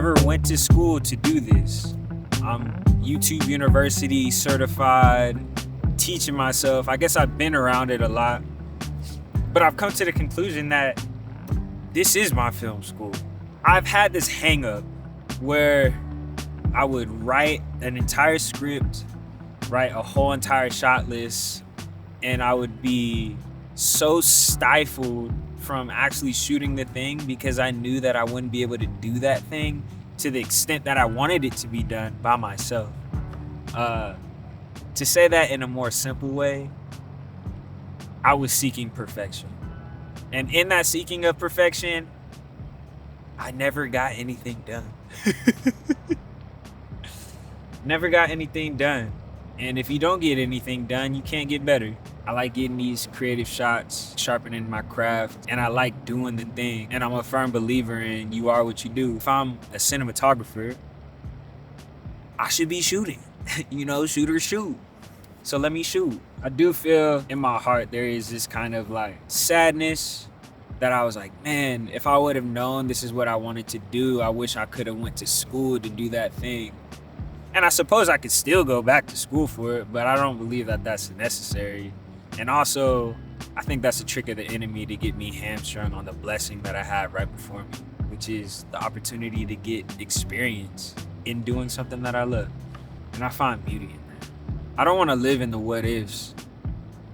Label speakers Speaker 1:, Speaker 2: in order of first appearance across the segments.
Speaker 1: never went to school to do this. I'm YouTube University certified, teaching myself. I guess I've been around it a lot, but I've come to the conclusion that this is my film school. I've had this hang up where I would write an entire script, write a whole entire shot list, and I would be so stifled from actually shooting the thing because I knew that I wouldn't be able to do that thing to the extent that I wanted it to be done by myself. To say that in a more simple way, I was seeking perfection. And in that seeking of perfection, I never got anything done. Never got anything done. And if you don't get anything done, you can't get better. I like getting these creative shots, sharpening my craft, and I like doing the thing. And I'm a firm believer in you are what you do. If I'm a cinematographer, I should be shooting. Shoot or shoot. So let me shoot. I do feel in my heart there is this kind of like sadness that I was like, man, if I would have known this is what I wanted to do, I wish I could have went to school to do that thing. And I suppose I could still go back to school for it, but I don't believe that that's necessary. And also, I think that's a trick of the enemy to get me hamstrung on the blessing that I had right before me, which is the opportunity to get experience in doing something that I love. And I find beauty in that. I don't want to live in the what ifs.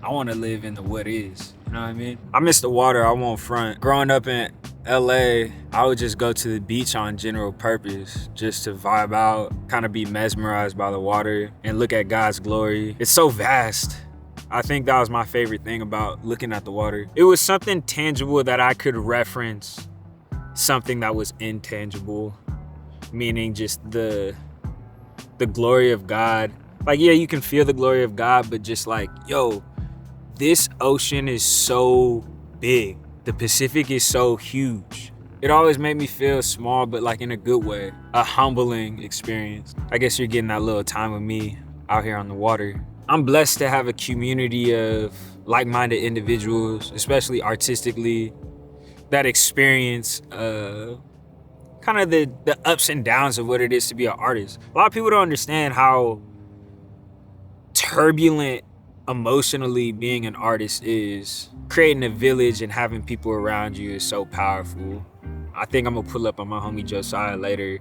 Speaker 1: I want to live in the what is. You know what I mean? I miss the water, I won't front. Growing up in LA, I would just go to the beach on general purpose, just to vibe out, kind of be mesmerized by the water and look at God's glory. It's so vast. I think that was my favorite thing about looking at the water. It was something tangible that I could reference something that was intangible, meaning just the glory of God. Like, yeah, you can feel the glory of God, but just like, yo, this ocean is so big. The Pacific is so huge. It always made me feel small, but like in a good way. A humbling experience. I guess you're getting that little time with me out here on the water. I'm blessed to have a community of like-minded individuals, especially artistically, that experience kind of the ups and downs of what it is to be an artist. A lot of people don't understand how turbulent emotionally being an artist is. Creating a village and having people around you is so powerful. I think I'm gonna pull up on my homie Josiah later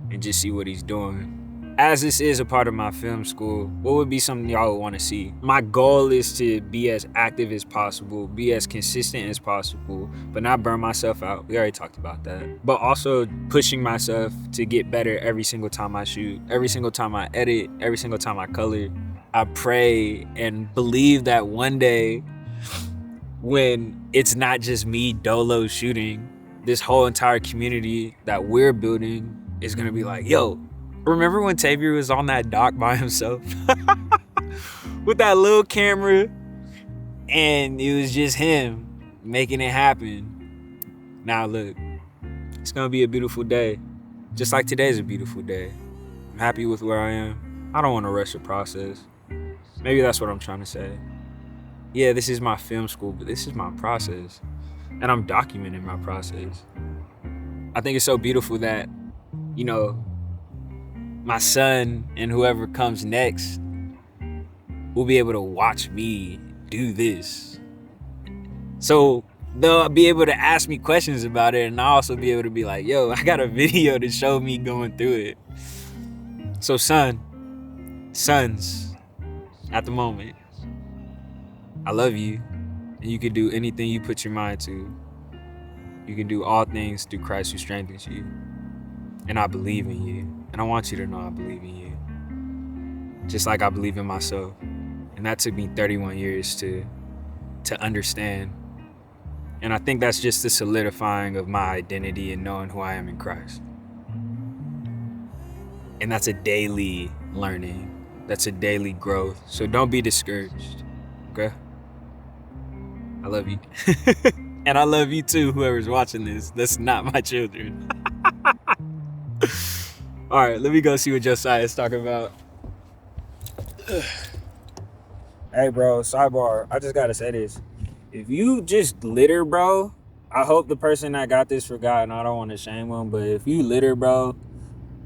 Speaker 1: and just see what he's doing. As this is a part of my film school, what would be something y'all would want to see? My goal is to be as active as possible, be as consistent as possible, but not burn myself out. We already talked about that. But also pushing myself to get better every single time I shoot, every single time I edit, every single time I color. I pray and believe that one day when it's not just me dolo shooting, this whole entire community that we're building is gonna be like, yo, remember when Tavior was on that dock by himself? With that little camera, and it was just him making it happen. Now look, it's gonna be a beautiful day. Just like today's a beautiful day. I'm happy with where I am. I don't wanna rush the process. Maybe that's what I'm trying to say. Yeah, this is my film school, but this is my process. And I'm documenting my process. I think it's so beautiful that, my son and whoever comes next will be able to watch me do this. So they'll be able to ask me questions about it, and I'll also be able to be like, yo, I got a video to show me going through it. So sons, at the moment, I love you, and you can do anything you put your mind to. You can do all things through Christ who strengthens you. And I believe in you. And I want you to know I believe in you. Just like I believe in myself. And that took me 31 years to understand. And I think that's just the solidifying of my identity and knowing who I am in Christ. And that's a daily learning. That's a daily growth. So don't be discouraged, okay? I love you. And I love you too, whoever's watching this. That's not my children. All right, let me go see what Josiah is talking about. Hey, bro, sidebar. I just gotta say this. If you just litter, bro, I hope the person that got this forgot, and I don't want to shame them, but if you litter, bro,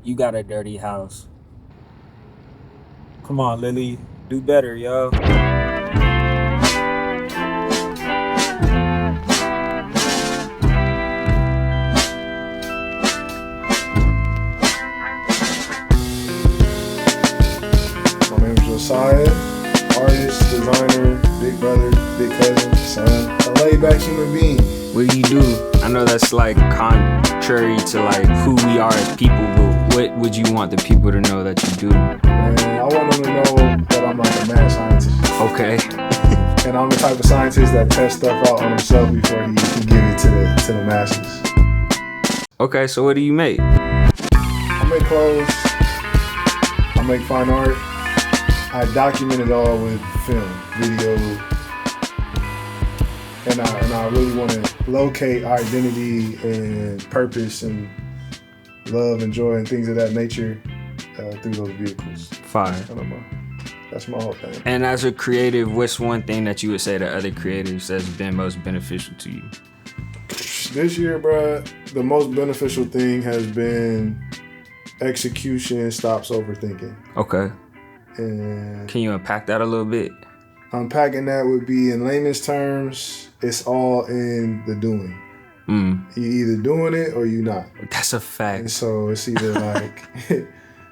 Speaker 1: You got a dirty house. Come on, Lily. Do better, yo.
Speaker 2: My name is Josiah, artist, designer, big brother, big cousin, son, a laid back human being.
Speaker 1: What do you do? I know that's like contrary to like who we are as people, but what would you want the people to know that you do?
Speaker 2: And I want them to know that I'm like a mad scientist.
Speaker 1: Okay.
Speaker 2: And I'm the type of scientist that tests stuff out on himself before he can give it to the masses.
Speaker 1: Okay, so what do you make?
Speaker 2: I make clothes. I make fine art. I document it all with film, video, and I really want to locate our identity and purpose and love and joy and things of that nature through those vehicles.
Speaker 1: Fire.
Speaker 2: I don't know. That's my whole thing.
Speaker 1: And as a creative, what's one thing that you would say to other creatives that's been most beneficial to you?
Speaker 2: This year, bruh, the most beneficial thing has been execution stops overthinking.
Speaker 1: Okay.
Speaker 2: And
Speaker 1: Can you unpack that a little bit?
Speaker 2: unpacking that would be, in layman's terms, it's all in the doing. You either doing it or you not.
Speaker 1: That's a fact.
Speaker 2: And so it's either like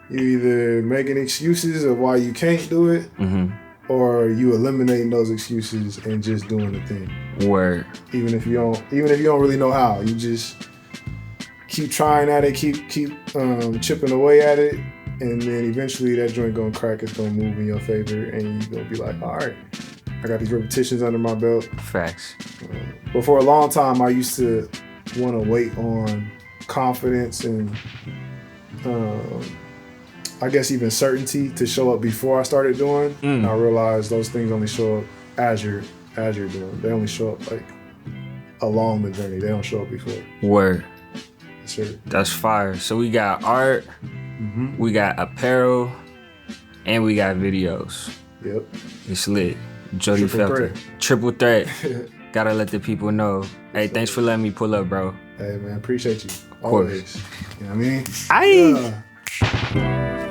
Speaker 2: you either making excuses of why you can't do it, or you eliminating those excuses and just doing the thing.
Speaker 1: Word.
Speaker 2: Even if you don't really know how, you just keep trying at it, keep chipping away at it, and then eventually that joint gonna crack. It's gonna move in your favor, and you gonna be like, all right, I got these repetitions under my belt.
Speaker 1: Facts.
Speaker 2: But for a long time, I used to want to wait on confidence and I guess even certainty to show up before I started doing. And I realized those things only show up as you're doing. They only show up like along the journey. They don't show up before.
Speaker 1: Word.
Speaker 2: That's it.
Speaker 1: That's fire. So we got art, we got apparel, and we got videos.
Speaker 2: Yep.
Speaker 1: It's lit. Jody
Speaker 2: Triple
Speaker 1: Felton. Triple threat. Gotta let the people know. Hey, thanks for letting me pull up, bro.
Speaker 2: Hey man, appreciate you. Always. You know what I mean?
Speaker 1: Aye.
Speaker 2: Yeah.